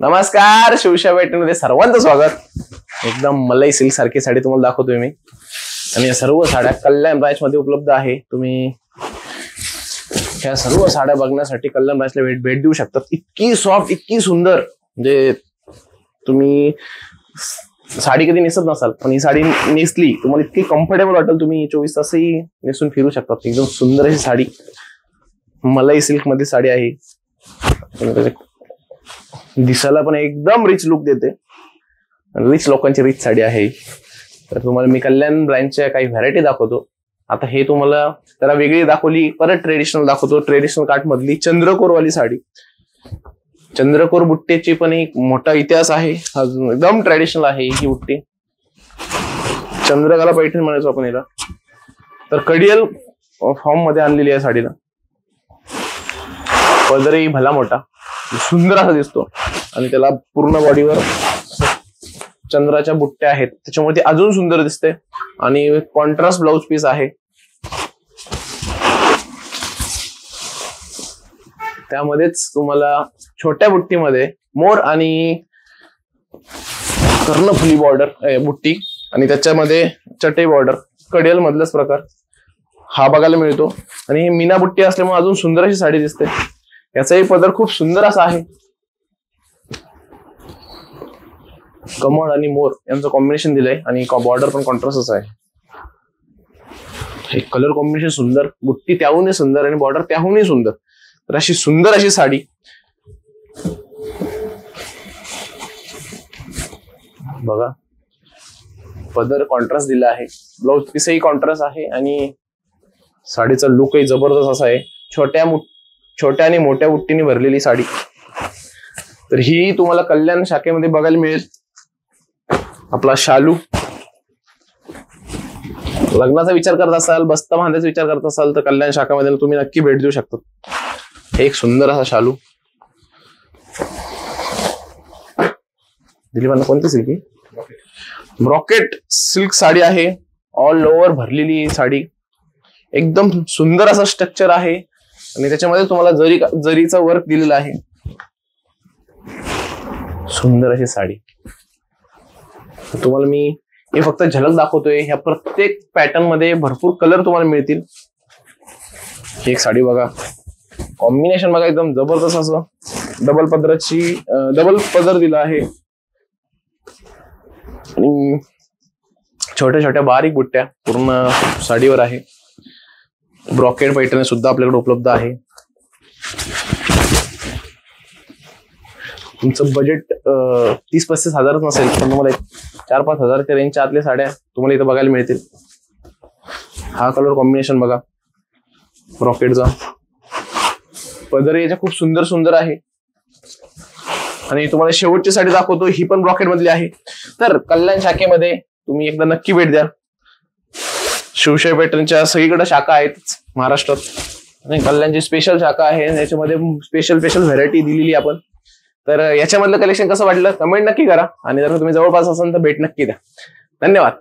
नमस्कार, शिवशाही पॅटर्नमध्ये सर्वांचं स्वागत। एकदम मलाई सिल्क सारखी साडी तुम्हाला दाखवतोय मी आणि या सर्व साड्या कल्याण ब्रांच मध्ये उपलब्ध आहे। तुम्ही ह्या सर्व साड्या बघण्यासाठी कल्याण ब्रांचला भेट देऊ शकता। इतकी सॉफ्ट, इतकी सुंदर, म्हणजे तुम्ही साडी कधी नेसत नसाल पण ही साडी नेसली तुम्हाला इतकी कम्फर्टेबल वाटेल, तुम्ही 24 तासही नेसून फिरू शकता। एकदम सुंदर अशी साडी मलाई सिल्क मध्ये साडी आहे। दिसायला पण एकदम रिच लुक देते, रिच लोकांची रिच साडी आहे। तर तुम्हाला मी कल्याण ब्रँडच्या काही व्हरायटी दाखवतो। आता हे तुम्हाला जरा वेगळी दाखवली, परत ट्रेडिशनल दाखवतो। ट्रेडिशनल काठ मधली चंद्रकोर वाली साडी, चंद्रकोर बुट्टेची पण एक मोठा इतिहास आहे। एकदम ट्रेडिशनल आहे ही बुट्टी, चंद्रकला पैठणी म्हणायचो आपण याला। तर कडियल फॉर्म मध्ये आणलेली आहे साडीला। पदरही भला मोठा सुंदर असा दिसतो आणि त्याला पूर्ण बॉडीवर चंद्राच्या बुट्ट्या आहेत, त्याच्यामुळे ती अजून सुंदर दिसते। आणि कॉन्ट्रास्ट ब्लाउज पीस आहे, त्यामध्येच तुम्हाला छोट्या बुट्टीमध्ये मोर आणि कर्णफुली बॉर्डर बुट्टी आणि त्याच्यामध्ये चटई बॉर्डर कडियल मधलाच प्रकार हा बघायला मिळतो। आणि मीना बुट्टी असल्यामुळे अजून सुंदर अशी साडी दिसते। याचाही पदर खूप सुंदर असा आहे, कमळ आणि मोर यांचं कॉम्बिनेशन दिलंय आणि बॉर्डर पण कॉन्ट्रास्टच आहे। हे कलर कॉम्बिनेशन सुंदर, बुट्टी त्याहूनही सुंदर आणि बॉर्डर त्याहूनही सुंदर। तर अशी सुंदर अशी साडी बघा, पदर कॉन्ट्रास्ट दिला आहे, ब्लाउज पीसही कॉन्ट्रास्ट आहे आणि साडीचा लुकही जबरदस्त असा आहे। छोट्या आणि मोठ्या बुट्टीने भरलेली साडी। तर ही तुम्हाला कल्याण शाखेमध्ये बघायला मिळेल। आपला शालू, लग्नाचा विचार करत असाल, बस्ता बांधायचा विचार करत असाल तर कल्याण शाखामध्ये तुम्ही नक्की भेट देऊ शकता। एक सुंदर असा शालू, दिलीपांना कोणती सिल्क? ब्रॉकेट सिल्क साडी आहे, ऑल ओव्हर भरलेली साडी, एकदम सुंदर असा स्ट्रक्चर आहे आणि त्याच्यामध्ये तुम्हाला जरीचा वर्क दिलेला आहे। सुंदर अशी साडी तुम्हाला मी हे फक्त झलक दाखवतोय। ह्या प्रत्येक पॅटर्न मध्ये भरपूर कलर तुम्हाला मिळतील। एक साडी बघा, कॉम्बिनेशन बघा, एकदम जबरदस्त असं डबल पदर दिला आहे आणि छोट्या छोट्या बारीक बुट्ट्या पूर्ण साडीवर आहे। ब्रॉकेट पैठणी सुद्धा आपल्याकडे उपलब्ध आहे। तुमचं बजेट 30-35 हजार नसेल पण तुम्हाला 4-5 हजारच्या रेंजच्या आतल्या साड्या तुम्हाला इथे बघायला मिळतील। हा कलर कॉम्बिनेशन बघा, ब्रॉकेटचा पदर याच्या खूप सुंदर सुंदर आहे। आणि तुम्हाला शेवटची साडी दाखवतो, ही पण ब्रॉकेट मधली आहे। तर कल्याण शाखेमध्ये तुम्ही एकदा नक्की भेट द्या। शिवशाही पॅटर्नच्या सगळीकडे शाखा आहेत महाराष्ट्रात आणि कल्याणची स्पेशल शाखा आहे, याच्यामध्ये स्पेशल व्हरायटी दिलेली आपण। तर याच्यामधलं कलेक्शन कसं वाटलं कमेंट नक्की करा आणि जर तुम्ही जवळपास असाल तर भेट नक्की द्या। धन्यवाद।